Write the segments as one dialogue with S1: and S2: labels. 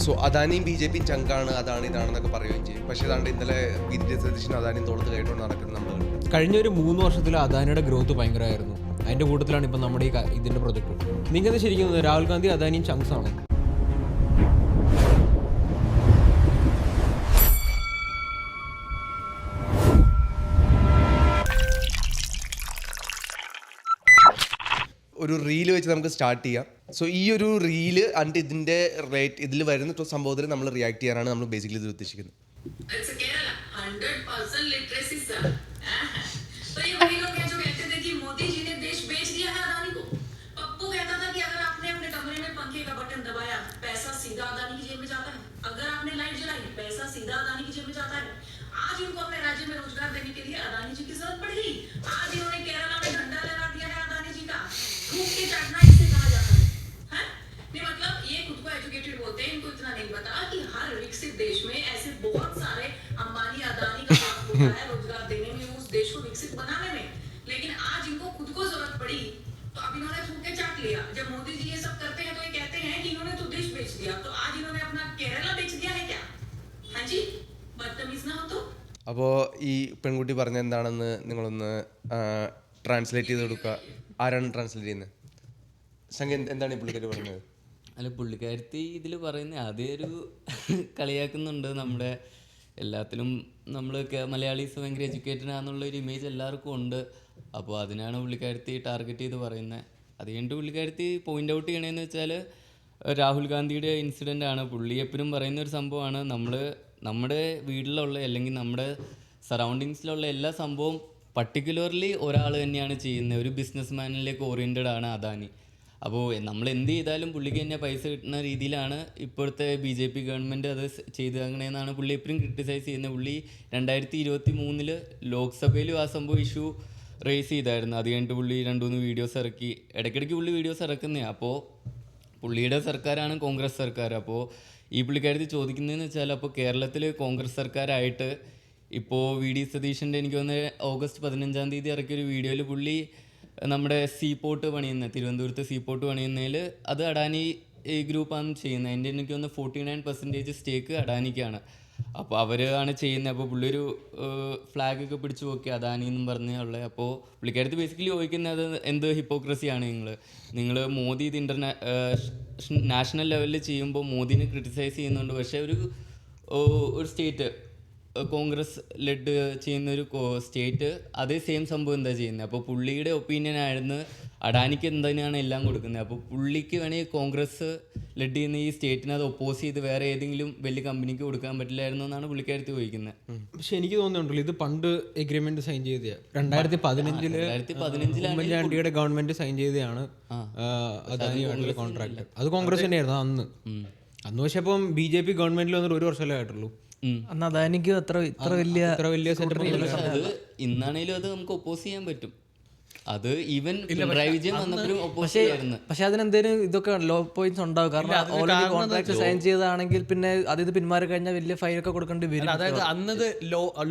S1: So അദാനിയും BJP ചങ്കാണ്, അതാണ് ഇതാണെന്നൊക്കെ പറയുകയും ചെയ്യും. പക്ഷേ അതാണ്ട് ഇന്നലെ വി.ഡി. സതീശൻ അദാനിയും തോളത്ത് കൈകൊണ്ട് നടക്കുന്നത് നമ്മൾ കണ്ടു.
S2: കഴിഞ്ഞ ഒരു 3 വർഷത്തിൽ അദാനിയുടെ ഗ്രോത്ത് ഭയങ്കരമായിരുന്നു. അതിൻ്റെ കൂട്ടത്തിലാണ് ഇപ്പം നമ്മുടെ ഈ ഇതിൻ്റെ പ്രൊജക്റ്റ്. നിങ്ങൾക്ക് ശരിക്കും രാഹുൽ ഗാന്ധി അദാനിയും ചങ്ക്സ് ആണോ?
S1: ഒരു റീല് വെച്ച് നമുക്ക് സ്റ്റാർട്ട് ചെയ്യാം. സോ ഈ ഒരു റീല് ആൻഡ് ഇതിൻ്റെ റേറ്റ് ഇതിൽ വരുന്ന സംഭവത്തിൽ നമ്മൾ റിയാക്ട് ചെയ്യാനാണ് നമ്മൾ ബേസിക്കലി ഇത് ഉദ്ദേശിക്കുന്നത്.
S3: आज इनको अपने राज्य में रोजगार देने के लिए अदानी जी की जरूरत पड़ गई. आज इन्होंने केरला में झंडा लगा दिया है अदानी जी का. थूक के चाटना इसे कहा जाता है. नहीं मतलब ये खुद को एजुकेटेड बोलते हैं, इनको इतना नहीं पता कि हर विकसित देश में ऐसे बहुत सारे अंबानी अदानी का हाथ होता है रोजगार देने में, उस देश को विकसित बनाने में. लेकिन आज इनको खुद को जरूरत पड़ी तो अब इन्होंने थूक के चाट लिया. जब मोदी जी ये सब करते हैं तो ये कहते हैं कि इन्होंने तो देश बेच दिया. तो आज इन्होंने अपना केरला बेच दिया है क्या? हाँ जी, बदतमीज ना हो तो.
S1: അപ്പോൾ ഈ പെൺകുട്ടി പറഞ്ഞ എന്താണെന്ന് നിങ്ങളൊന്ന് ട്രാൻസ്ലേറ്റ് ചെയ്ത് കൊടുക്കുക. ആരാണ് ട്രാൻസ്ലേറ്റ് ചെയ്യുന്നത്? സംഖ്യ എന്താണ് ഈ പുള്ളിക്കാരി പറഞ്ഞത്?
S4: അല്ല, പുള്ളിക്കാരത്തി ഇതിൽ പറയുന്നത് ആദ്യം ഒരു കളിയാക്കുന്നുണ്ട്. നമ്മുടെ എല്ലാത്തിലും നമ്മൾ മലയാളീസ് ഭയങ്കര എഡ്യൂക്കേറ്റഡ് ആണെന്നുള്ളൊരു ഇമേജ് എല്ലാവർക്കും ഉണ്ട്. അപ്പോൾ അതിനാണ് പുള്ളിക്കാരത്തി ടാർഗറ്റ് ചെയ്ത് പറയുന്നത്. അത് കഴിഞ്ഞിട്ട് പുള്ളിക്കാരത്തി പോയിൻ്റ് ഔട്ട് ചെയ്യണമെന്ന് വെച്ചാൽ രാഹുൽ ഗാന്ധിയുടെ ഇൻസിഡൻ്റ് ആണ്. പുള്ളി എപ്പോഴും പറയുന്ന ഒരു സംഭവമാണ്, നമ്മുടെ വീട്ടിലുള്ള അല്ലെങ്കിൽ നമ്മുടെ സറൗണ്ടിങ്സിലുള്ള എല്ലാ സംഭവവും പർട്ടിക്കുലർലി ഒരാൾ തന്നെയാണ് ചെയ്യുന്നത്. ഒരു ബിസിനസ് മാനിലേക്ക് ഓറിയൻറ്റഡ് ആണ് അദാനി. അപ്പോൾ നമ്മൾ എന്ത് ചെയ്താലും പുള്ളിക്ക് തന്നെ പൈസ കിട്ടുന്ന രീതിയിലാണ് ഇപ്പോഴത്തെ BJP ഗവൺമെൻറ് അത് ചെയ്ത് അങ്ങനെയെന്നാണ് പുള്ളി എപ്പോഴും ക്രിട്ടിസൈസ് ചെയ്യുന്നത്. പുള്ളി 2023 ലോക്സഭയിലും ആ സംഭവം ഇഷ്യൂ റേസ് ചെയ്തായിരുന്നു. അത് കഴിഞ്ഞിട്ട് പുള്ളി 2-3 വീഡിയോസ് ഇറക്കി. ഇടയ്ക്കിടയ്ക്ക് പുള്ളി വീഡിയോസ് ഇറക്കുന്നതാണ്. അപ്പോൾ പുള്ളിയുടെ സർക്കാരാണ് കോൺഗ്രസ് സർക്കാർ. അപ്പോൾ ഈ പുള്ളിക്കാരത്തി ചോദിക്കുന്നതെന്ന് വെച്ചാൽ, അപ്പോൾ കേരളത്തിൽ കോൺഗ്രസ് സർക്കാരായിട്ട് ഇപ്പോൾ വി.ഡി. സതീശൻ്റെ എനിക്ക് തോന്നുന്നത് ഓഗസ്റ്റ് 15-ാം തീയതി ഇറക്കിയൊരു വീഡിയോയിൽ പുള്ളി നമ്മുടെ സീപോർട്ട് പണിയുന്ന തിരുവനന്തപുരത്ത് സീപോർട്ട് പണിയുന്നതിൽ അത് അഡാനി ഗ്രൂപ്പാണ് ചെയ്യുന്നത്. എൻ്റെ എനിക്ക് തോന്നുന്നു 49% സ്റ്റേക്ക് അഡാനിക്കാണ്. അപ്പോൾ അവരാണ് ചെയ്യുന്നത്. അപ്പോൾ പുള്ളി ഒരു ഫ്ലാഗൊക്കെ പിടിച്ചു നോക്കി അദാനി എന്നും പറഞ്ഞുള്ളത്. അപ്പോൾ പുള്ളിക്കാരത്ത് ബേസിക്കലി ചോദിക്കുന്നത് എന്ത് ഹിപ്പോക്രസിയാണ് നിങ്ങൾ മോദി ഇത് നാഷണൽ ലെവലിൽ ചെയ്യുമ്പോൾ മോദിനെ ക്രിട്ടിസൈസ് ചെയ്യുന്നുണ്ട്. പക്ഷേ ഒരു സ്റ്റേറ്റ് കോൺഗ്രസ് ലെഡ് ചെയ്യുന്ന ഒരു സ്റ്റേറ്റ് അതേ സെയിം സംഭവം എന്താ ചെയ്യുന്നത്. അപ്പോൾ പുള്ളിയുടെ ഒപ്പീനിയൻ ആയിരുന്നു അഡാനിക്ക് എന്തിനാണ് എല്ലാം കൊടുക്കുന്നത്. അപ്പോൾ പുള്ളിക്ക് വേണമെങ്കിൽ കോൺഗ്രസ് ലെഡ് ചെയ്യുന്ന ഈ സ്റ്റേറ്റിനെ അത് ഒപ്പോസ് ചെയ്ത് വേറെ ഏതെങ്കിലും വലിയ കമ്പനിക്ക് കൊടുക്കാൻ പറ്റില്ലായിരുന്നു എന്നാണ് പുള്ളിക്കാരത്തി ചോദിക്കുന്നത്.
S2: പക്ഷെ എനിക്ക് തോന്നുന്നുണ്ടല്ലോ ഇത് പണ്ട് എഗ്രിമെന്റ് സൈൻ ചെയ്തതാണ്. 2015 ഉമ്മൻചാണ്ടിയുടെ ഗവൺമെന്റ് സൈൻ ചെയ്തതാണ് അദാനിയായിട്ടുള്ള കോൺട്രാക്ട്. അത് കോൺഗ്രസ് തന്നെയായിരുന്നു അന്ന്. പക്ഷെ അപ്പം BJP ഗവൺമെന്റിൽ വന്നിട്ട് 1 വർഷമല്ലേ ആയിട്ടുള്ളൂ.
S5: അന്ന് അദാനിക്ക് ഇത്ര വലിയ
S4: അത് ഇന്നാണേലും അത് നമുക്ക് ഒപ്പോസ് ചെയ്യാൻ പറ്റും. അത് ഈവൻ പിണറായി വിജയൻ വന്നപ്പോഴും ഒപ്പോസ് ചെയ്യായിരുന്നു.
S5: പക്ഷെ അതിനെന്തേലും ഇതൊക്കെ ലോ പോയിന്റ്സ് ഉണ്ടാവും. കാരണം ഓൾറെഡി കോൺട്രാക്ട് സൈൻ ചെയ്താണെങ്കിൽ പിന്നെ അത് പിന്മാറി കഴിഞ്ഞാൽ വലിയ ഫൈനൊക്കെ കൊടുക്കേണ്ടി വരും.
S6: അതായത് അന്നത്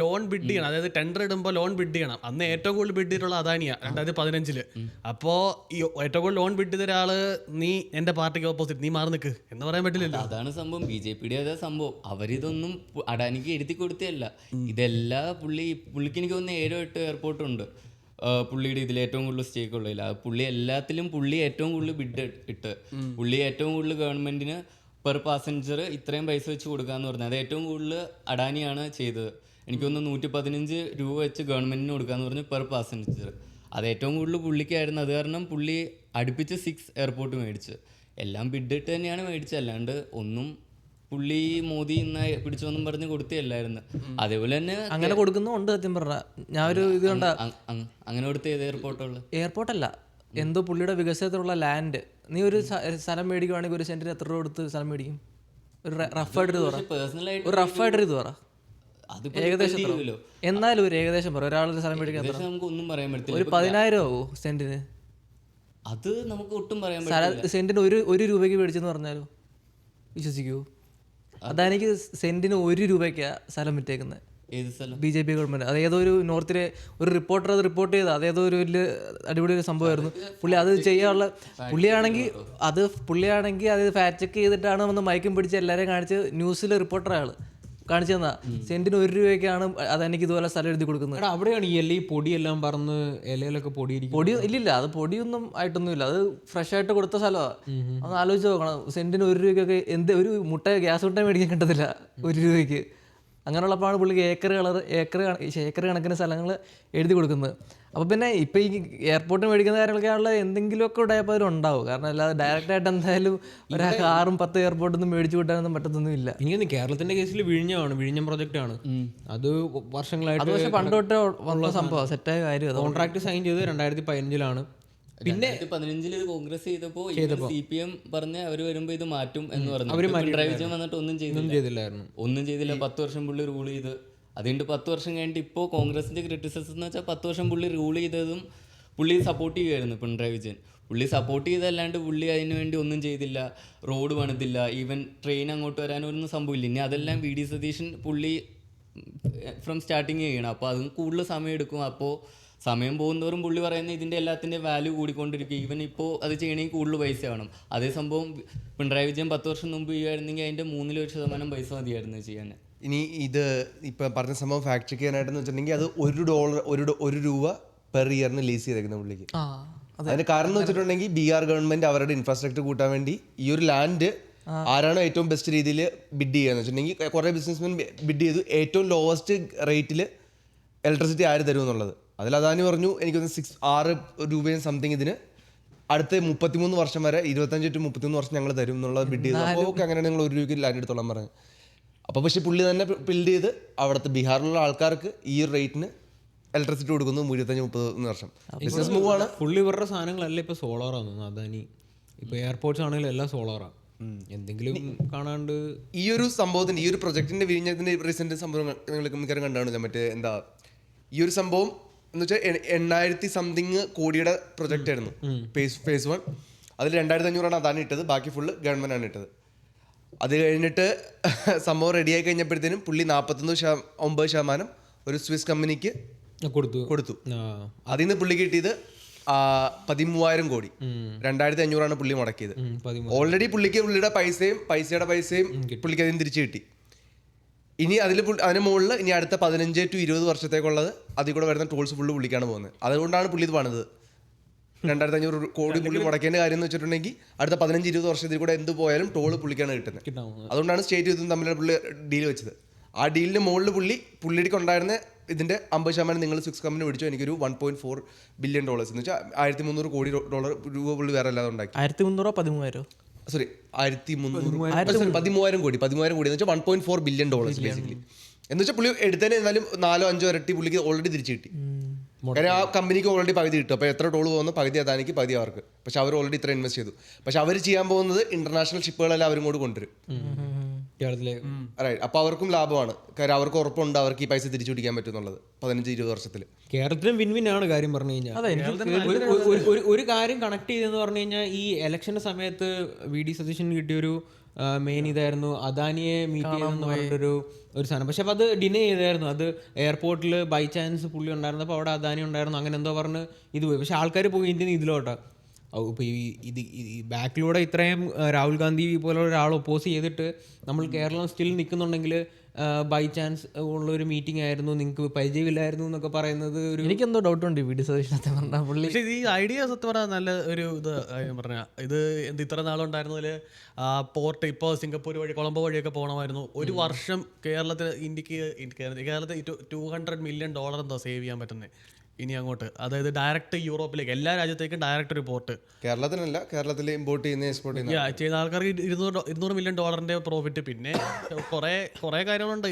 S6: ലോൺ ബിഡ് ചെയ്യണം, അതായത് ടെൻഡർ ഇടുമ്പോൾ ലോൺ ബിഡ് ചെയ്യണം. അന്ന് ഏറ്റവും കൂടുതൽ ബിഡ് ചെയ്തിട്ടുള്ള അദാനിയാണ് 2015. അപ്പോൾ ഈ ഏറ്റവും കൂടുതൽ ലോൺ ബിഡ് ചെയ്ത ഒരാള് നീ എന്റെ പാർട്ടിക്ക് ഓപ്പോസിറ്റ് നീ മാറി നിൽക്ക് എന്ന് പറയാൻ പറ്റില്ലല്ലോ.
S4: അതാണ് സംഭവം. BJPയുടെ അതേ സംഭവം. അവരിതൊന്നും അഡാനിക്ക് എഴുതി കൊടുത്തല്ല. ഇതെല്ലാം പുള്ളിക്ക് എനിക്ക് തോന്നുന്നു 7-8 എയർപോർട്ടുണ്ട് പുള്ളിയുടെ ഇതിൽ ഏറ്റവും കൂടുതൽ സ്റ്റേക്ക് ഉള്ളതില്ല. പുള്ളി എല്ലാത്തിലും ഏറ്റവും കൂടുതൽ ബിഡ് ഇട്ട് പുള്ളി ഏറ്റവും കൂടുതൽ ഗവൺമെന്റിന് പെർ പാസഞ്ചർ ഇത്രയും പൈസ വെച്ച് കൊടുക്കാന്ന് പറഞ്ഞത് അത് ഏറ്റവും കൂടുതൽ അഡാനിയാണ് ചെയ്തത്. എനിക്കൊന്ന് 115 രൂപ വെച്ച് ഗവൺമെന്റിന് കൊടുക്കാന്ന് പറഞ്ഞു പെർ പാസഞ്ചർ. അത് ഏറ്റവും കൂടുതൽ പുള്ളിക്കായിരുന്നു. അത് കാരണം പുള്ളി അടുപ്പിച്ച് 6 എയർപോർട്ട് മേടിച്ച് എല്ലാം ബിഡ് ഇട്ട് തന്നെയാണ് മേടിച്ചത്. അല്ലാണ്ട് ഒന്നും പുള്ളി മോദി ഇന്ന് പിടിച്ചോന്നും പറഞ്ഞ് കൊടുത്തല്ലായിരുന്നു. അതേപോലെ തന്നെ
S5: അങ്ങനെ കൊടുക്കുന്നുണ്ട്. സത്യം പറഞ്ഞാൽ ഞാൻ ഒരു ഇത് കണ്ട
S4: അങ്ങനെ കൊടുത്ത ഏത്
S5: എയർപോർട്ടല്ല എന്തോ പുള്ളിയുടെ വികസനത്തിലുള്ള ലാൻഡ്. നീ ഒരു സ്ഥലം മേടിക്കുവാണെങ്കിൽ 1 സെന്റിന് എത്ര രൂപ കൊടുത്ത് സ്ഥലം മേടിക്കും? ഒരു റഫായിട്ടൊരു ഇത് പറ. ഏകദേശം എന്നാലും ഒരു ഏകദേശം പറ. ഒരാളുടെ സ്ഥലം മേടിക്കാൻ
S4: നമുക്ക് ഒന്നും പറയാൻ പറ്റില്ല.
S5: ഒരു 10,000 ആവോ സെന്റിന്?
S4: അത് നമുക്ക് ഒട്ടും പറയാൻ പറ്റില്ല.
S5: സെന്റിന് 1 രൂപയ്ക്ക് മേടിച്ചെന്ന് പറഞ്ഞാലോ വിശ്വസിക്കൂ? അതാണെങ്കിൽ സെന്റിന് 1 രൂപയ്ക്കാണ് സ്ഥലം വിറ്റേക്കുന്നത്.
S4: ഏത് സ്ഥലം?
S5: BJP government. അത് ഏതോ ഒരു നോർത്തിലെ ഒരു റിപ്പോർട്ടർ അത് റിപ്പോർട്ട് ചെയ്ത് അതേതോ ഒരു വലിയ അടിപൊളി ഒരു സംഭവമായിരുന്നു. പുള്ളി അത് ചെയ്യാനുള്ള പുള്ളിയാണെങ്കിൽ അത് ഫാക്ട് ചെക്ക് ചെയ്തിട്ടാണ് വന്ന് മയക്കും പിടിച്ച് എല്ലാവരെയും കാണിച്ച് ന്യൂസിൽ റിപ്പോർട്ടർ ആൾ കാണിച്ചു തന്നാ സെന്റിന് 1 രൂപയ്ക്കാണ് അദാനിക്ക് ഇതുപോലെ സ്ഥലം എഴുതി കൊടുക്കുന്നത്.
S2: എടാ അവിടെയാണ് ഈ പൊടിയെല്ലാം പറന്ന് ഇലയിലൊക്കെ
S5: പൊടി ഇല്ലില്ല, അത് പൊടിയൊന്നും ആയിട്ടൊന്നുമില്ല, അത് ഫ്രഷ് ആയിട്ട് കൊടുത്ത സ്ഥലമാണ്. ഒന്ന് ആലോചിച്ച് നോക്കണം, സെന്റിന് 1 രൂപയ്ക്കൊക്കെ ഒരു മുട്ട ഗ്യാസ് മുട്ട മേടിക്കാൻ കിട്ടത്തില്ല 1 രൂപയ്ക്ക്. അങ്ങനെയുള്ളപ്പോഴാണ് പുള്ളിക്ക് ഏക്കർ കണക്കിന് സ്ഥലങ്ങൾ എഴുതി കൊടുക്കുന്നത്. അപ്പോൾ പിന്നെ ഇപ്പം ഈ എയർപോർട്ടിൽ മേടിക്കുന്ന കാര്യങ്ങളൊക്കെയാണുള്ള എന്തെങ്കിലുമൊക്കെ ഉടായപ്പോൾ അതിലുണ്ടാവും. കാരണം അല്ലാതെ ഡയറക്റ്റായിട്ട് എന്തായാലും ഒരാൾക്ക് 6-10 എയർപോർട്ടൊന്നും മേടിച്ചു കൂട്ടാനൊന്നും പറ്റത്തൊന്നുമില്ല.
S2: എനിക്ക് കേരളത്തിന്റെ കേസിൽ വിഴിഞ്ഞം പ്രൊജക്റ്റ് ആണ് അത് വർഷങ്ങളായിട്ട്.
S5: പക്ഷേ പണ്ട് തൊട്ടേ വന്ന സംഭവം സെറ്റായ കാര്യം.
S2: കോൺട്രാക്ട് സൈൻ ചെയ്ത് 2015
S4: പിന്നെ 2015 ഇത് കോൺഗ്രസ് ചെയ്തപ്പോ CPM പറഞ്ഞ അവര് വരുമ്പോ ഇത് മാറ്റും എന്ന് പറഞ്ഞു. പിണറായി വിജയൻ വന്നിട്ട് ഒന്നും ചെയ്തില്ല. 10 വർഷം പുള്ളി റൂൾ ചെയ്ത് അതുകൊണ്ട് 10 വർഷം കഴിഞ്ഞിട്ട് ഇപ്പോൾ കോൺഗ്രസിന്റെ ക്രിറ്റിസിസം എന്ന് വെച്ചാൽ 10 വർഷം പുള്ളി റൂൾ ചെയ്തതും പുള്ളി സപ്പോർട്ട് ചെയ്യുമായിരുന്നു പിണറായി വിജയൻ. പുള്ളി സപ്പോർട്ട് ചെയ്തല്ലാണ്ട് പുള്ളി അതിന് വേണ്ടി ഒന്നും ചെയ്തില്ല, റോഡ് പണിതില്ല, ഈവൻ ട്രെയിൻ അങ്ങോട്ട് വരാനൊന്നും സംഭവമില്ല. ഇനി അതെല്ലാം VD സതീശൻ പുള്ളി ഫ്രം സ്റ്റാർട്ടിങ് ചെയ്യണം. അപ്പോൾ അതും കൂടുതൽ സമയം എടുക്കും. അപ്പോൾ സമയം പോകുന്നതോറും പുള്ളി പറയുന്ന ഇതിൻ്റെ എല്ലാത്തിൻ്റെ വാല്യൂ കൂടിക്കൊണ്ടിരിക്കും. ഈവൻ ഇപ്പോൾ അത് ചെയ്യണമെങ്കിൽ കൂടുതൽ പൈസ വേണം. അതേ സംഭവം പിണറായി വിജയൻ 10 വർഷം മുമ്പ് ചെയ്യുമായിരുന്നെങ്കിൽ അതിൻ്റെ 3% പൈസ മതിയായിരുന്നു ചെയ്യാൻ.
S1: ഇനി ഇത് ഇപ്പം പറഞ്ഞ സംഭവം ഫാക്ട് ചെക്ക് ചെയ്യാനായിട്ടെന്ന് വെച്ചിട്ടുണ്ടെങ്കിൽ അത് $1 രൂപ പെർ ഇയറിന് ലീസ് ചെയ്തേക്കുന്ന പുള്ളിക്ക്. അതിന് കാരണം എന്ന് വെച്ചിട്ടുണ്ടെങ്കിൽ ബീഹാർ ഗവൺമെന്റ് അവരുടെ ഇൻഫ്രാസ്ട്രക്ചർ കൂട്ടാൻ വേണ്ടി ഈ ഒരു ലാൻഡ് ആരാണോ ഏറ്റവും ബെസ്റ്റ് രീതിയിൽ ബിഡ് ചെയ്യുകയെന്ന് വെച്ചിട്ടുണ്ടെങ്കിൽ കുറേ ബിസിനസ്മെൻ ബിഡ് ചെയ്തു ഏറ്റവും ലോവസ്റ്റ് റേറ്റിൽ ഇലക്ട്രിസിറ്റി ആര് തരും എന്നുള്ളത്. അതിൽ അദാനി പറഞ്ഞു എനിക്കൊന്ന് 6 രൂപയും സംതിങ് ഇതിന് അടുത്ത 33 വർഷം വരെ 25 to 33 വർഷം ഞങ്ങൾ തരും എന്നുള്ളത് ബിഡ് ചെയ്തു. അപ്പോൾ ഓക്കെ അങ്ങനെയാണ് നിങ്ങൾ 1 രൂപയ്ക്ക് ലാൻഡ് എടുത്തോളാം പറഞ്ഞു. അപ്പോൾ പക്ഷേ പുള്ളി തന്നെ ബിൽഡ് ചെയ്ത് അവിടുത്തെ ബീഹാറിലുള്ള ആൾക്കാർക്ക് ഈ റേറ്റിന് ഇലക്ട്രിസിറ്റി കൊടുക്കുന്നു 25-30 വർഷം. ബിസിനസ് മൂവ് ആണ്.
S2: പുള്ളി ഇവരുടെ സാധനങ്ങളെല്ലാം ഇപ്പോൾ സോളാറാണ് അദാനി. ഇപ്പോൾ എയർപോർട്ട്സ് ആണെങ്കിലും എല്ലാം സോളാറാണ്. എന്തെങ്കിലും കാണാണ്ട്
S1: ഈ ഒരു സംഭവത്തിന് ഈ ഒരു പ്രൊജക്ടിന്റെ വിഴിഞ്ഞത്തിന്റെ റീസെന്റ് സംഭവം നിങ്ങൾക്ക് മിക്കവാറും കണ്ടാണ്. മറ്റേ എന്താ ഈ ഒരു സംഭവം എന്ന് വെച്ചാൽ 8,000 സംതിങ് കോടിയുടെ പ്രൊജക്റ്റ് ആയിരുന്നു ഫേസ് 1. അതിൽ 2,500 അദാനി ഇട്ടത്, ബാക്കി ഫുള്ള് ഗവൺമെന്റ് ആണ് ഇട്ടത്. അത് കഴിഞ്ഞിട്ട് സംഭവം റെഡിയായി കഴിഞ്ഞപ്പോഴത്തേനും പുള്ളി 49% ഒരു സ്വിസ് കമ്പനിക്ക് കൊടുത്തു. അതിൽ നിന്ന് പുള്ളി കിട്ടിയത് 13,000 കോടി. 2,500 പുള്ളി മുടക്കിയത്. ഓൾറെഡി പുള്ളിക്ക് പുള്ളിയുടെ പൈസയുടെ പൈസയും പുള്ളിക്ക് അതിന് തിരിച്ചു കിട്ടി. ഇനി അതിന് മുകളിൽ ഇനി അടുത്ത 15 to 20 വർഷത്തേക്കുള്ളത് അതിൽ കൂടെ വരുന്ന ടോൾസ് ഫുള്ള് പുള്ളിക്കാണ് പോകുന്നത്. അതുകൊണ്ടാണ് പുള്ളി ഇത് പണിത്. 2,500 കോടി പുള്ളി മുടക്കേണ്ട കാര്യം എന്ന് വെച്ചിട്ടുണ്ടെങ്കിൽ അടുത്ത 15-20 വർഷത്തിൽ കൂടെ എന്ത് പോയാലും ടോള് പുള്ളിക്കാണ് കിട്ടുന്നത്. അതുകൊണ്ടാണ് സ്റ്റേറ്റ് ഇതും തമ്മിലുള്ള പുള്ളി ഡീൽ വെച്ചത്. ആ ഡീലിന് മുകളിൽ പുള്ളിക്ക് ഉണ്ടായിരുന്ന ഇതിന്റെ 50% നിങ്ങൾ സ്വിസ് കമ്പനി മേടിച്ചു എനിക്കൊരു $1.4 ബില്യൺ എന്ന് വെച്ചാൽ 1,300 കോടി രൂപ പുള്ളി വേറെ അല്ലാതെ ഉണ്ടാക്കി.
S5: 1,300
S1: സോറി 13,000 കോടി എന്ന് വെച്ചാൽ $1.4 ബില്യൺ ബേസിക്കലി. എന്ന് വെച്ചാൽ പുള്ളി എടുത്തതിന് എന്നാലും 4-5 ഇരട്ടി പുള്ളിക്ക് ഓൾറെഡി തിരിച്ചു കിട്ടി. കാരണം ആ കമ്പനിക്ക് ഓൾറെഡി പകുതി കിട്ടും. അപ്പോൾ എത്ര ടോൾ പോകുന്നു പകുതി അദാനിക്ക് പകുതി അവർക്ക്. പക്ഷെ അവർ ഓൾറെഡി ഇത്ര ഇൻവെസ്റ്റ് ചെയ്തു. പക്ഷെ അവർ ചെയ്യാൻ പോകുന്നത് ഇന്റർനാഷണൽ ഷിപ്പുകളെല്ലാം അവരും കൂടെ കൊണ്ടുവരും. റൈറ്റ്. അപ്പോൾ അവർക്കും ലാഭമാണ്. കാര്യം അവർക്ക് ഉറപ്പുണ്ട് അവർക്ക് ഈ പൈസ തിരിച്ചു പിടിക്കാൻ പറ്റും എന്നുള്ളത് 15-20 വർഷത്തിൽ.
S2: കേരളത്തിലും വിൻ ആണ് കാര്യം പറഞ്ഞു കഴിഞ്ഞാൽ. ഒരു കാര്യം കണക്ട് ചെയ്തെന്ന് പറഞ്ഞു കഴിഞ്ഞാൽ ഈ ഇലക്ഷന്റെ സമയത്ത് VD സതീശൻ കിട്ടിയൊരു മെയിൻ ഇതായിരുന്നു അദാനിയെ മീറ്റ് ചെയ്തെന്ന് പറഞ്ഞിട്ടൊരു സാധനം. പക്ഷെ അപ്പോൾ അത് ഡിനേ ചെയ്തായിരുന്നു. അത് എയർപോർട്ടിൽ ബൈ ചാൻസ് പുള്ളി ഉണ്ടായിരുന്നപ്പോൾ അവിടെ അദാനി ഉണ്ടായിരുന്നു, അങ്ങനെ എന്തോ പറഞ്ഞ് ഇത് പോയി. പക്ഷെ ആൾക്കാർ പോയി ഇന്ത്യൻ ഇതിലോട്ടാണ്. ഇപ്പോൾ ഈ ബാക്കിലൂടെ ഇത്രയും രാഹുൽ ഗാന്ധി പോലെ ഒരാൾ ഒപ്പോസ് ചെയ്തിട്ട് നമ്മൾ കേരളം സ്റ്റിൽ നിൽക്കുന്നുണ്ടെങ്കിൽ ബൈ ചാൻസ് ഉള്ളൊരു മീറ്റിംഗ് ആയിരുന്നു, നിങ്ങൾക്ക് പരിചയമില്ലായിരുന്നു എന്നൊക്കെ പറയുന്നത് ഒരു
S5: എനിക്കെന്തോ ഡൗട്ടുണ്ട് VD സതീശനത്തെ പറഞ്ഞാൽ പുള്ളി.
S6: പക്ഷേ ഈ ഐഡിയ സത്യം പറഞ്ഞാൽ നല്ല ഒരു ഇത് പറഞ്ഞാൽ ഇത് ഇത്ര നാളുണ്ടായിരുന്നതിൽ പോർട്ട് ഇപ്പോൾ സിംഗപ്പൂർ വഴി കൊളംബോ വഴിയൊക്കെ പോകണമായിരുന്നു. ഒരു വർഷം കേരളത്തിൽ $200 മില്യൺ എന്തോ സേവ് ചെയ്യാൻ പറ്റുന്നത് ഇനി അങ്ങോട്ട്. അതായത് ഡയറക്റ്റ് യൂറോപ്പിലേക്ക് എല്ലാ രാജ്യത്തേക്കും ഡയറക്റ്റ് ഒരു പോർട്ട്.
S1: കേരളത്തിനല്ല, കേരളത്തിൽ ഇമ്പോർട്ട് ചെയ്യുന്ന എക്സ്പോർട്ട്
S6: ചെയ്യുന്ന ആൾക്കാർക്ക് $200 മില്യൺ പ്രോഫിറ്റ്. പിന്നെ കുറെ കാര്യങ്ങളുണ്ട്,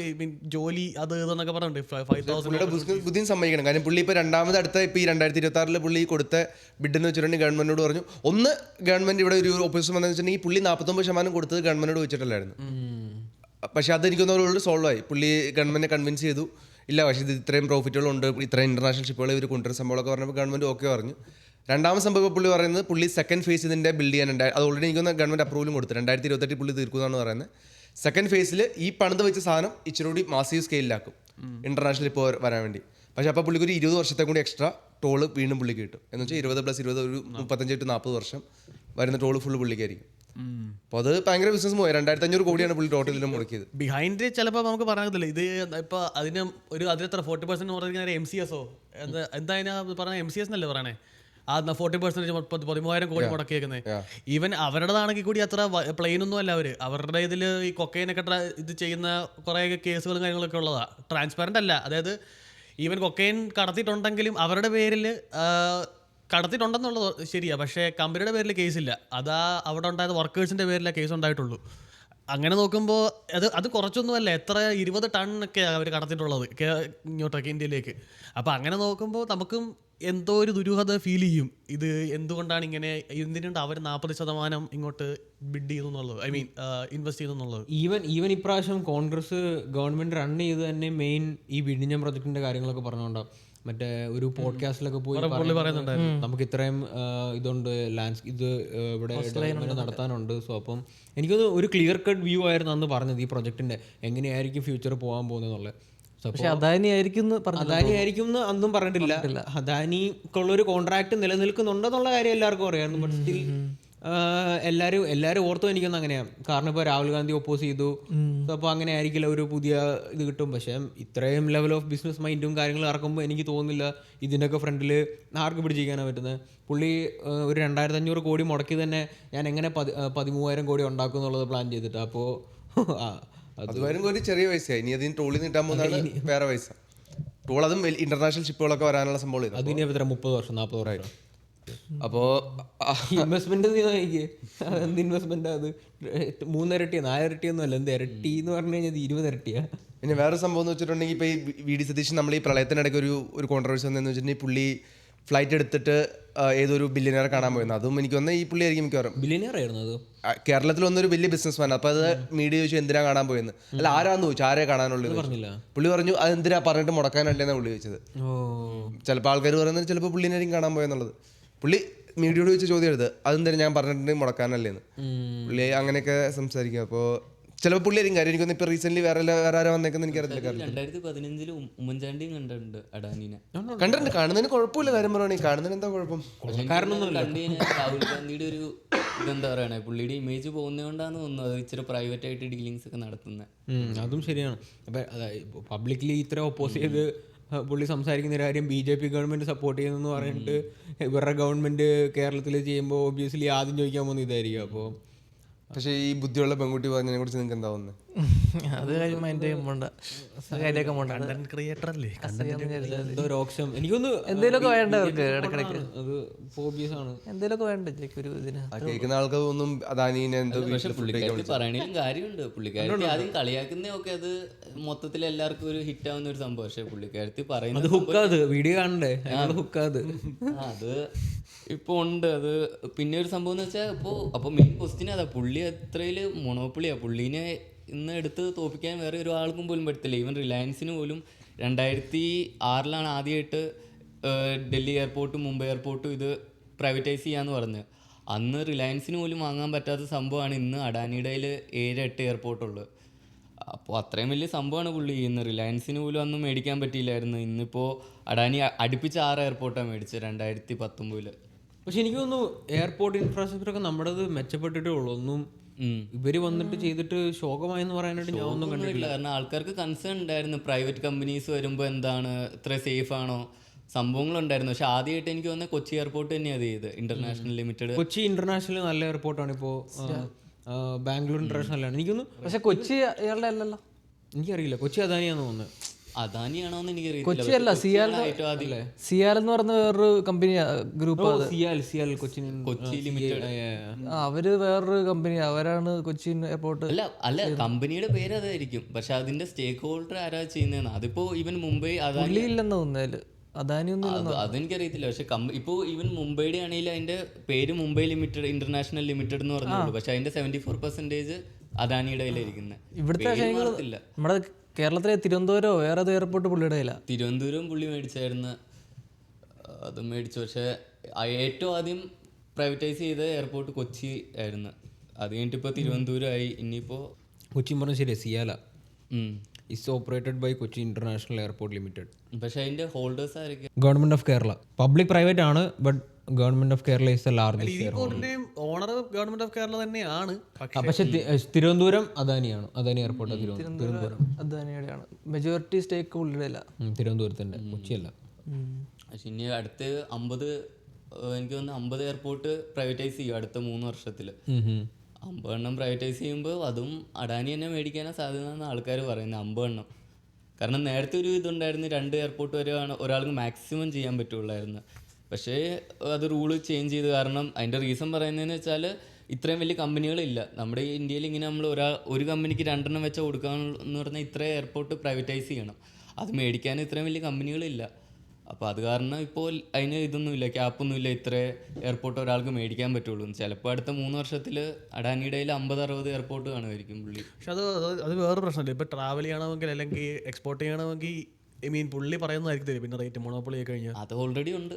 S6: ജോലി അത് ഇതെന്നൊക്കെ പറഞ്ഞിട്ടുണ്ട്. 5,000
S1: ബുദ്ധിയും സമ്മതിക്കണം. കാരണം പുള്ളി ഇപ്പോൾ രണ്ടാമത് അടുത്ത ഇപ്പോൾ ഈ 2026 പുള്ളി കൊടുത്ത ബിഡ് എന്ന് വെച്ചിട്ടുണ്ടെങ്കിൽ ഗവൺമെന്റിനോട് പറഞ്ഞു. ഒന്ന് ഗവൺമെന്റ് ഇവിടെ ഒരു ഓപ്പോസിഷൻ വന്നതെന്ന് വെച്ചിട്ടുണ്ടെങ്കിൽ പുള്ളി 49% കൊടുത്തത് ഗവൺമെന്റിനോട് വെച്ചിട്ടല്ലായിരുന്നു. പക്ഷെ അതെനിക്കൊന്നവരോട് സോൾവ് ആയി. പുള്ളി ഗവൺമെന്റിനെ കൺവിൻസ് ചെയ്തു. ഇല്ല പക്ഷേ ഇത് ഇത്രയും പ്രോഫിറ്റുകളുണ്ട്, ഇത്രയും ഇന്റർനാഷണൽ ഷിപ്പുകൾ ഇവർ കൊണ്ടുവരുന്ന സംഭവങ്ങളൊക്കെ പറഞ്ഞപ്പോൾ ഗവൺമെന്റ് ഓക്കെ പറഞ്ഞു. രണ്ടാമത് സംഭവം പുള്ളി പറയുന്നത് പുള്ളി സെക്കൻഡ് ഫേസ് ഇതിൻ്റെ ബിൽഡ് ചെയ്യാനുണ്ടായി. അത് ഓൾറെഡി എനിക്കൊന്ന് ഗവൺമെന്റ് അപ്രൂവലും കൊടുത്തു. 2028 പുള്ളി തീർക്കുന്നതാണ് പറയുന്നത്. സെക്കൻഡ് ഫേസിൽ ഈ പണിത് വെച്ച സാധനം ഇച്ചിരി കൂടി മാസീവ് സ്കെയിലാക്കും. ഇന്റർനാഷണൽ ഇപ്പോൾ വരാൻ വേണ്ടി. പക്ഷെ അപ്പോൾ പുള്ളിക്ക് ഒരു 20 വർഷത്തെ കൂടി എക്സ്ട്രാ ടോള് വീണ്ടും പുള്ളിക്ക് കിട്ടും. എന്ന് വെച്ചാൽ 20+20 ഒരു 35 to 40 വർഷം വരുന്ന ടോള് ഫുള്ള് പുള്ളിക്കായിരിക്കും. അപ്പോൾ അത് ഭയങ്കര ബിസിനസ് പോയി. 2500 കോടിയാണ് പുള്ളി ടോട്ടലിലും മുടക്കിയത്.
S6: ബിഹൈൻഡ് ചിലപ്പോൾ നമുക്ക് പറയാത്തില്ല ഇത് ഇപ്പോൾ അതിന് ഒരു അതിലെത്ര 40% പറഞ്ഞാൽ MCSO എന്താ പറഞ്ഞ MCS എന്നല്ലേ പറയണേ, ആ 40% 13,000 കോടി മുടക്കിയേക്കുന്നത്. ഈവൻ അവരുടേതാണെങ്കിൽ കൂടി അത്ര പ്ലെയിൻ ഒന്നും അല്ല അവരുടെ ഇതിൽ ഈ കൊക്കൈനൊക്കെ ഇത് ചെയ്യുന്ന കുറേ കേസുകളും കാര്യങ്ങളൊക്കെ ഉള്ളതാണ്. ട്രാൻസ്പെറൻ്റ് അല്ല. അതായത് ഈവൻ കൊക്കൈൻ കടത്തിയിട്ടുണ്ടെങ്കിലും അവരുടെ പേരിൽ കടത്തിയിട്ടുണ്ടെന്നുള്ളത് ശരിയാണ്, പക്ഷേ കമ്പനിയുടെ പേരിൽ കേസില്ല. അതാ അവിടെ ഉണ്ടായത് വർക്കേഴ്സിൻ്റെ പേരിലെ കേസ് ഉണ്ടായിട്ടുള്ളൂ. അങ്ങനെ നോക്കുമ്പോൾ അത് കുറച്ചൊന്നുമല്ല, എത്ര 20 ടണ്ണൊക്കെയാണ് അവർ കടത്തിയിട്ടുള്ളത് ഇങ്ങോട്ടൊക്കെ ഇന്ത്യയിലേക്ക്. അപ്പോൾ അങ്ങനെ നോക്കുമ്പോൾ നമുക്കും എന്തോ ഒരു ദുരൂഹത ഫീൽ ചെയ്യും. ഇത് എന്തുകൊണ്ടാണ് ഇങ്ങനെ, എന്തിനുണ്ട് അവർ 40% ഇങ്ങോട്ട് ബിഡ് ചെയ്യുന്നു എന്നുള്ളത്, ഐ മീൻ ഇൻവെസ്റ്റ് ചെയ്യുന്നു എന്നുള്ളത്.
S2: ഈവൻ ഇപ്രാവശ്യം കോൺഗ്രസ് ഗവൺമെന്റ് റൺ ചെയ്ത് തന്നെ മെയിൻ ഈ വിഴിഞ്ഞം പ്രൊജക്ടിന്റെ കാര്യങ്ങളൊക്കെ പറഞ്ഞുകൊണ്ടാണ്. മറ്റേ ഒരു പോഡ്കാസ്റ്റിലൊക്കെ പോയി നമുക്ക് ഇത്രയും ഇതുണ്ട് ഇത് ഇവിടെ നടത്താനുണ്ട്. സോ അപ്പം എനിക്കൊന്ന് ഒരു ക്ലിയർ കട്ട് വ്യൂ ആയിരുന്നു അന്ന് പറഞ്ഞത് ഈ പ്രൊജക്ടിന്റെ എങ്ങനെയായിരിക്കും ഫ്യൂച്ചർ പോകാൻ പോകുന്നത്.
S5: പക്ഷെ അദാനി ആയിരിക്കും
S2: എന്ന് അന്നും പറഞ്ഞിട്ടില്ല. അദാനിക്കുള്ളൊരു കോൺട്രാക്ട് നിലനിൽക്കുന്നുണ്ടെന്നുള്ള കാര്യം എല്ലാവർക്കും അറിയാമായിരുന്നു. ബട്ട് സ്റ്റിൽ എല്ലാവരും ഓർത്തും എനിക്കൊന്നും അങ്ങനെയാണ്. കാരണം ഇപ്പോൾ രാഹുൽ ഗാന്ധി ഒപ്പോസ് ചെയ്തു, അപ്പോൾ അങ്ങനെ ആയിരിക്കില്ല ഒരു പുതിയ ഇത് കിട്ടും. പക്ഷേ ഇത്രയും ലെവൽ ഓഫ് ബിസിനസ് മൈൻഡും കാര്യങ്ങളും ഇറക്കുമ്പോൾ എനിക്ക് തോന്നുന്നില്ല ഇതിൻ്റെയൊക്കെ ഫ്രണ്ടിൽ ആർക്ക് പിടിച്ചിരിക്കാനാണ് പറ്റുന്നത്. പുള്ളി ഒരു 2,500 കോടി മുടക്കി തന്നെ ഞാൻ എങ്ങനെ 13,000 കോടി ഉണ്ടാക്കും എന്നുള്ളത് പ്ലാൻ ചെയ്തിട്ട്. അപ്പോൾ
S1: അതുവരും ഒരു ചെറിയ പൈസയാണ്. ഇനി അതിന് ടോളിൽ നിന്ന് കിട്ടാൻ പോകുന്നതാണ് വേറെ പൈസ. ടോൾ അതും ഇന്റർനാഷണൽ ഷിപ്പുകളൊക്കെ വരാനുള്ള സംഭവം.
S2: അതിന് 30 വർഷം 40 വർഷം.
S1: അപ്പോൾ
S2: ഇൻവെസ്റ്റ്മെന്റ് എന്ത് ഇൻവെസ്റ്റ്മെന്റ് അത് 3 ഇരട്ടി 4 ഇരട്ടി ഒന്നും അല്ല. എന്ത് ഇരട്ടി എന്ന് പറഞ്ഞു കഴിഞ്ഞാൽ 20 ഇരട്ടിയാ.
S1: പിന്നെ വേറെ സംഭവം എന്ന് വെച്ചിട്ടുണ്ടെങ്കിൽ ഇപ്പോൾ ഈ വി ഡി സതീശൻ നമ്മൾ ഈ പ്രളയത്തിനിടയ്ക്ക് ഒരു കോൺട്രവേഴ്സി വന്നതെന്ന് വെച്ചിട്ടുണ്ടെങ്കിൽ പുള്ളി ഫ്ലൈറ്റ് എടുത്തിട്ട് ഏതൊരു ബില്യനറെ കാണാൻ പോയിരുന്നു. അതും എനിക്ക് വന്നാൽ ഈ പുള്ളി ആയിരിക്കും മിക്കവാറും.
S2: ബില്യനർ ആയിരുന്നു അത്.
S1: കേരളത്തിൽ വന്നൊരു വലിയ ബിസിനസ് മാൻ. അപ്പോൾ അത് മീഡിയ ചോദിച്ചു എന്തിനാ കാണാൻ പോയെന്ന്. അല്ല ആരാന്ന് ചോദിച്ചു, ആരെ കാണാനുള്ളത് പറഞ്ഞില്ല. പുള്ളി പറഞ്ഞു അതെന്തിനാ പറഞ്ഞിട്ട് മുടക്കാനല്ലേന്നാണ് പുള്ളി ചോദിച്ചത്. ചിലപ്പോൾ ആൾക്കാർ പറയുന്നത് ചിലപ്പോൾ പുള്ളിനായിരിക്കും കാണാൻ പോയെന്നുള്ളത്. പുള്ളി മീഡിയയോട് ചോദിച്ച ചോദ്യം എടുത്ത് അതെന്തായാലും ഞാൻ പറഞ്ഞിട്ടുണ്ടെങ്കിൽ മുടക്കാനല്ലേന്ന് പുള്ളി അങ്ങനെയൊക്കെ സംസാരിക്കും. അപ്പോൾ ചിലപ്പോൾ പുള്ളി ആയിരിക്കും കാര്യം. എനിക്കൊന്നും ഇപ്പോൾ റീസെന്റ് വേറെ ആരാ വന്നേക്കെന്ന് എനിക്കറിയില്ല.
S4: 2015 ഉമ്മൻചാണ്ടിയും കണ്ടിട്ടുണ്ട് അഡാനിനെ.
S1: കണ്ടിട്ടുണ്ട്. കാണുന്നതിന് കുഴപ്പമില്ല. കാര്യം പറയുകയാണെങ്കിൽ കാണുന്നതിന് എന്താ കുഴപ്പം?
S4: രാഹുൽ ഗാന്ധിയുടെ ഒരു ഇതെന്താ പറയണേ, പുള്ളിയുടെ ഇമേജ് പോകുന്നതുകൊണ്ടാണ് തോന്നുന്നത് അത് ഇച്ചിരി പ്രൈവറ്റ് ആയിട്ട് ഡീലിങ്സ് ഒക്കെ നടത്തുന്നത്.
S2: അതും ശരിയാണ്. അപ്പം പബ്ലിക്കലി ഇത്ര ഒപ്പോസ് ചെയ്ത് പുള്ളി സംസാരിക്കുന്ന കാര്യം BJP ഗവൺമെന്റ് സപ്പോർട്ട് ചെയ്യുന്നു പറഞ്ഞിട്ട് ഇവരുടെ ഗവൺമെന്റ് കേരളത്തിൽ ചെയ്യുമ്പോൾ ഒബ്വിയസ്ലി ആദ്യം ചോദിക്കാൻ പോകുന്ന ഇതായിരിക്കും. അപ്പോൾ
S1: പക്ഷേ ഈ ബുദ്ധിയുള്ള പെൺകുട്ടി പറഞ്ഞതിനെ കുറിച്ച് നിങ്ങൾക്ക് എന്താ തോന്നുന്നത്?
S5: അത് കാര്യം
S6: ക്രിയേറ്റർ അല്ലേ,
S2: എന്തോ രോക്ഷം എനിക്കൊന്ന്
S5: എന്തെങ്കിലുമൊക്കെ വേണ്ടവർക്ക് ഇടക്കിടയ്ക്ക്
S2: അത് ഫോബിയസ് ആണ്.
S5: എന്തെങ്കിലുമൊക്കെ വേണ്ട ഒരു ഇതിന്
S1: കേൾക്കുന്ന ആൾക്കൊന്നും അദാനീനെ എന്തോ.
S4: പക്ഷെ പുള്ളിക്കാരി പറയണേലും കാര്യമുണ്ട്. പുള്ളിക്കാരി ആദ്യം കളിയാക്കുന്നതൊക്കെ അത് മൊത്തത്തിൽ എല്ലാവർക്കും ഒരു ഹിറ്റ് ആവുന്ന ഒരു സംഭവം. പക്ഷെ പുള്ളിക്കാരത്തി പറയുന്നത്
S2: ഹുക്കാത് വീഡിയോ കാണണ്ടേ, ഹുക്കാത്
S4: അത് ഇപ്പൊ ഉണ്ട്. അത് പിന്നെ ഒരു സംഭവം എന്ന് വെച്ചാൽ അപ്പോൾ മെയിൻ ക്വസ്റ്റ്യൻ അതാ, പുള്ളി അത്രയില് മൊണോപ്പൊളിയാ. പുള്ളീനെ ഇന്ന് എടുത്ത് തോപ്പിക്കാൻ വേറെ ഒരു ആൾക്കും പോലും പറ്റത്തില്ല. ഈവൻ റിലയൻസിന് പോലും 2006 ആദ്യമായിട്ട് ഡൽഹി എയർപോർട്ടും മുംബൈ എയർപോർട്ടും ഇത് പ്രൈവറ്റൈസ് ചെയ്യാന്ന് പറഞ്ഞ്. അന്ന് റിലയൻസിന് പോലും വാങ്ങാൻ പറ്റാത്ത സംഭവമാണ് ഇന്ന് അഡാനിയുടെ 7-8 എയർപോർട്ടുള്ളത്. അപ്പോൾ അത്രയും വലിയ സംഭവമാണ് പുള്ളി ചെയ്യുന്നത്. റിലയൻസിന് പോലും അന്നും മേടിക്കാൻ പറ്റിയില്ലായിരുന്നു. ഇന്നിപ്പോൾ അഡാനി അടുപ്പിച്ച് 6 എയർപോർട്ടാണ് മേടിച്ചത് 2019.
S2: പക്ഷെ എനിക്ക് തോന്നുന്നു എയർപോർട്ട് ഇൻഫ്രാസ്ട്രക്ചർ ഒക്കെ നമ്മുടേത് മെച്ചപ്പെട്ടിട്ടേ ഉള്ളൂ. ഒന്നും ഇവര് വന്നിട്ട് ചെയ്തിട്ട് ശോകമായെന്ന് പറയാനായിട്ട് ഞാൻ ഒന്നും കണ്ടിട്ടില്ല.
S4: കാരണം ആൾക്കാർക്ക് കൺസേൺ ഉണ്ടായിരുന്നു, പ്രൈവറ്റ് കമ്പനീസ് വരുമ്പോൾ എന്താണ് ഇത്ര സേഫ് ആണോ സംഭവങ്ങളുണ്ടായിരുന്നു. പക്ഷെ ആദ്യമായിട്ട് എനിക്ക് തോന്നുന്നത് കൊച്ചി എയർപോർട്ട് തന്നെയാണ് അത് ചെയ്ത് ഇന്റർനാഷണൽ ലിമിറ്റഡ്.
S2: കൊച്ചി ഇന്റർനാഷണൽ നല്ല എയർപോർട്ടാണ്. ഇപ്പോൾ ബാംഗ്ലൂർ ഇന്റർനാഷണൽ ആണ് എനിക്കൊന്ന്.
S5: പക്ഷെ കൊച്ചി ഇയാളുടെ അല്ലല്ലോ,
S2: എനിക്കറിയില്ല. കൊച്ചി അദാനിയാന്ന് തോന്നുന്നത്.
S4: അദാനിയാണോന്ന് എനിക്കറിയില്ല.
S5: കൊച്ചിയല്ല, സിയാൽ എന്ന് പറഞ്ഞ വേറൊരു കമ്പനി ഗ്രൂപ്പ്.
S4: കൊച്ചി ലിമിറ്റഡ്
S5: അവര് വേറൊരു കമ്പനി, അവരാണ് കൊച്ചി എയർപോർട്ട്.
S4: അല്ല കമ്പനിയുടെ പേര് അതായിരിക്കും. പക്ഷെ അതിന്റെ സ്റ്റേക്ക് ഹോൾഡർ ആരാ ചെയ്യുന്നതെന്ന് അതിപ്പോ ഈവൻ മുംബൈ
S5: അദാനി ഇല്ലെന്ന് തോന്നുന്നു. അദാനി ഒന്നും
S4: അതെനിക്കറിയത്തില്ല. പക്ഷെ ഇപ്പോൾ ഈവൻ മുംബൈയുടെ ആണെങ്കിൽ അതിന്റെ പേര് മുംബൈ ലിമിറ്റഡ് ഇന്റർനാഷണൽ ലിമിറ്റഡ് എന്ന് പറഞ്ഞുള്ളൂ. പക്ഷെ അതിന്റെ 74% അദാനിയുടെ കയ്യിലിരിക്കുന്നത്.
S5: ഇവിടുത്തെ നമ്മുടെ കേരളത്തിലെ തിരുവനന്തപുരമോ വേറെ എയർപോർട്ട് പുള്ളിയുടെ കയ്യിലാണ്.
S4: തിരുവനന്തപുരം പുള്ളി മേടിച്ചായിരുന്നു, അത് മേടിച്ചു. പക്ഷെ ഏറ്റവും ആദ്യം പ്രൈവറ്റൈസ് ചെയ്ത എയർപോർട്ട് കൊച്ചി ആയിരുന്നു. അത് കഴിഞ്ഞിട്ട് ഇപ്പോൾ തിരുവനന്തപുരം ആയി. ഇനിയിപ്പോൾ
S2: കൊച്ചി പറഞ്ഞ ശരിയാ സിയാല. Is operated by Kochi international airport limited.
S4: പക്ഷെ അതിന്റെ ഹോൾഡേഴ്സ് ആയിരിക്കും
S2: government of Kerala. Public private ആണ്, but government of Kerala is the largest shareholder.
S6: ഇതിന്റെയും ഓണർ ഗവൺമെന്റ് ഓഫ് കേരള തന്നെയാണ്.
S2: പക്ഷെ തിരുവനന്തപുരം അദാനിയാണ്. അദാനി എയർപോർട്ട് തിരുവനന്തപുരം.
S5: അദാനിയുടെയാണ് മെജോറിറ്റി സ്റ്റേക്ക് പുള്ളിയുടെ അല്ല,
S2: തിരുവനന്തപുരത്തിന്റെ, കൊച്ചിയല്ല.
S4: പക്ഷെ ഇനി അടുത്ത് 50 എനിക്ക് തോന്നുന്നു 50 എയർപോർട്ട് പ്രൈവറ്റൈസ് ചെയ്യും അടുത്ത 3 വർഷത്തിൽ. 50 എണ്ണം പ്രൈവറ്റൈസ് ചെയ്യുമ്പോൾ അതും അഡാനി തന്നെ മേടിക്കാനാണ് സാധ്യത എന്ന് ആൾക്കാർ പറയുന്നത്. 50 എണ്ണം. കാരണം നേരത്തെ ഒരു ഇതുണ്ടായിരുന്നു, 2 എയർപോർട്ട് വരെയാണ് ഒരാൾക്ക് മാക്സിമം ചെയ്യാൻ പറ്റുള്ളായിരുന്നു. പക്ഷേ അത് റൂള് ചേഞ്ച് ചെയ്ത്, കാരണം അതിൻ്റെ റീസൺ പറയുന്നതെന്ന് വെച്ചാൽ ഇത്രയും വലിയ കമ്പനികളില്ല നമ്മുടെ ഈ ഇന്ത്യയിൽ. ഇങ്ങനെ നമ്മൾ ഒരു കമ്പനിക്ക് 2 എണ്ണം വെച്ചാൽ കൊടുക്കാമെന്ന് പറഞ്ഞാൽ ഇത്രയും എയർപോർട്ട് പ്രൈവറ്റൈസ് ചെയ്യണം. അത് മേടിക്കാൻ ഇത്രയും വലിയ കമ്പനികളില്ല. അപ്പോൾ അത് കാരണം ഇപ്പോൾ അതിന് ഇതൊന്നുമില്ല, ക്യാപ്പൊന്നുമില്ല, ഇത്ര എയർപോർട്ട് ഒരാൾക്ക് മേടിക്കാൻ പറ്റുള്ളൂ. ചിലപ്പോൾ അടുത്ത 3 വർഷത്തിൽ അഡാനിയുടെ 50-60 എയർപോർട്ട് കാണുമായിരിക്കും പുള്ളി.
S6: പക്ഷെ അത് വേറെ പ്രശ്നമില്ല. ഇപ്പോൾ ട്രാവൽ ചെയ്യണമെങ്കിൽ അല്ലെങ്കിൽ എക്സ്പോർട്ട് ചെയ്യണമെങ്കിൽ പുള്ളി പറയുന്നതായിരിക്കും തരും. പിന്നെ റേറ്റ് മോണോപ്പൊളി ആയി കഴിഞ്ഞാൽ
S4: അത് ഓൾറെഡി ഉണ്ട്.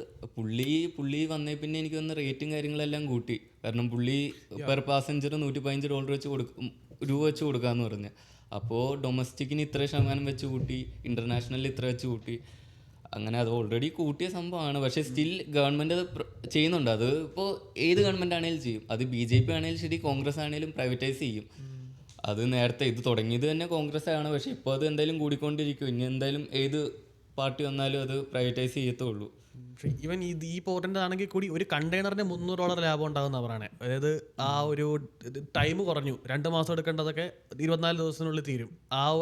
S4: പുള്ളി വന്നേ പിന്നെ എനിക്ക് വന്ന റേറ്റും കാര്യങ്ങളെല്ലാം കൂട്ടി. കാരണം പുള്ളി പെർ പാസഞ്ചർ $115 വെച്ച് കൊടുക്കാമെന്ന് പറഞ്ഞു. അപ്പോൾ ഡൊമസ്റ്റിക്കിന് ഇത്ര ശതമാനം വെച്ച് കൂട്ടി, ഇൻ്റർനാഷണലിൽ ഇത്ര വെച്ച് കൂട്ടി. അങ്ങനെ അത് ഓൾറെഡി കൂട്ടിയ സംഭവമാണ്. പക്ഷേ സ്റ്റിൽ ഗവൺമെൻറ് അത് ചെയ്യുന്നുണ്ട്. അത് ഇപ്പോൾ ഏത് ഗവൺമെൻറ് ആണെങ്കിലും ചെയ്യും. അത് BJP ആണെങ്കിലും ശരി, കോൺഗ്രസ് ആണെങ്കിലും പ്രൈവറ്റൈസ് ചെയ്യും. അത് നേരത്തെ ഇത് തുടങ്ങിയത് തന്നെ കോൺഗ്രസ് ആണ്. പക്ഷേ ഇപ്പോൾ അത് എന്തായാലും കൂടിക്കൊണ്ടിരിക്കും. ഇനി എന്തായാലും ഏത് പാർട്ടി വന്നാലും അത് പ്രൈവറ്റൈസ് ചെയ്യത്തുള്ളൂ.
S6: ഈവൻ ഈ പോർട്ടിൻ്റെ ആണെങ്കിൽ കൂടി ഒരു കണ്ടെയ്നറിന് $300 ലാഭം ഉണ്ടാകുന്ന പറയണേ. അതായത് ആ ഒരു ടൈം കുറഞ്ഞു, 2 മാസം എടുക്കേണ്ടതൊക്കെ 24 ദിവസത്തിനുള്ളിൽ തീരും.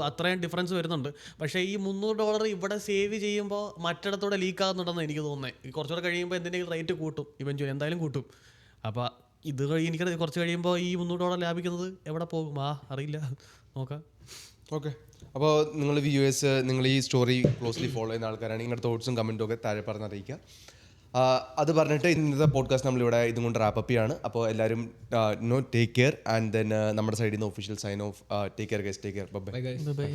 S6: അത്രയും ഡിഫറൻസ് വരുന്നുണ്ട്. പക്ഷേ ഈ $300 ഇവിടെ സേവ് ചെയ്യുമ്പോൾ മറ്റിടത്തൂടെ ലീക്ക് ആകുന്നുണ്ടെന്ന് എനിക്ക് തോന്നുന്നത്. കുറച്ചുകൂടെ കഴിയുമ്പോൾ എന്തിൻ്റെങ്കിലും റേറ്റ് കൂട്ടും, ഇവൻച്വലി എന്തായാലും കൂട്ടും. അപ്പോൾ ഇത് എനിക്ക് കുറച്ച് കഴിയുമ്പോൾ ഈ $300 ലാഭിക്കുന്നത് എവിടെ പോകും അറിയില്ല, നോക്കാം.
S1: ഓക്കെ, അപ്പോൾ നിങ്ങൾ വ്യൂവേഴ്സ്, നിങ്ങൾ ഈ സ്റ്റോറി ക്ലോസ്ലി ഫോളോ ചെയ്യുന്ന ആൾക്കാരാണ്, നിങ്ങളുടെ തോട്ട്സും കമൻറ്റും ഒക്കെ താഴെ പറഞ്ഞറിയിക്കുക. അത് പറഞ്ഞിട്ട് ഇന്നത്തെ പോഡ്കാസ്റ്റ് നമ്മളിവിടെ ഇതും കൊണ്ട് റാപ്പപ്പ് ചെയ്യാണ്. അപ്പോൾ എല്ലാവരും ടേക്ക് കെയർ. ആൻഡ് ദെൻ നമ്മുടെ സൈഡിൽ നിന്ന് official sign off. Take care guys, take care, bye by.